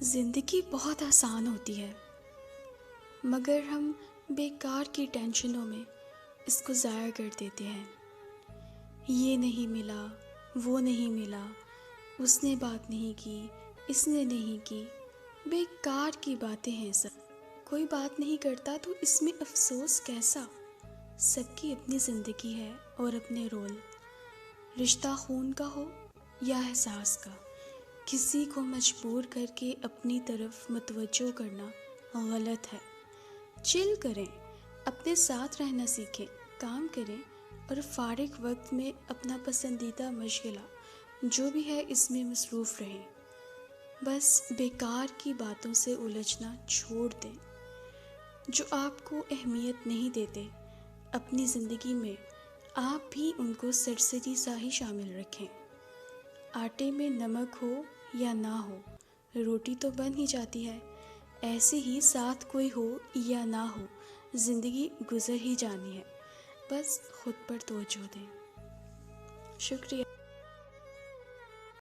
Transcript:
زندگی بہت آسان ہوتی ہے مگر ہم بیکار کی ٹینشنوں میں اس کو ضائع کر دیتے ہیں۔ یہ نہیں ملا، وہ نہیں ملا، اس نے بات نہیں کی، اس نے نہیں کی، بیکار کی باتیں ہیں سب۔ کوئی بات نہیں کرتا تو اس میں افسوس کیسا؟ سب کی اپنی زندگی ہے اور اپنے رول، رشتہ خون کا ہو یا احساس کا، کسی کو مجبور کر کے اپنی طرف متوجہ کرنا غلط ہے۔ چل کریں، اپنے ساتھ رہنا سیکھیں، کام کریں اور فارغ وقت میں اپنا پسندیدہ مشغلہ جو بھی ہے اس میں مصروف رہیں۔ بس بیکار کی باتوں سے الجھنا چھوڑ دیں۔ جو آپ کو اہمیت نہیں دیتے اپنی زندگی میں، آپ بھی ان کو سرسری سا ہی شامل رکھیں۔ آٹے میں نمک ہو یا نہ ہو، روٹی تو بن ہی جاتی ہے۔ ایسے ہی ساتھ کوئی ہو یا نہ ہو، زندگی گزر ہی جانی ہے۔ بس خود پر توجہ دیں۔ شکریہ۔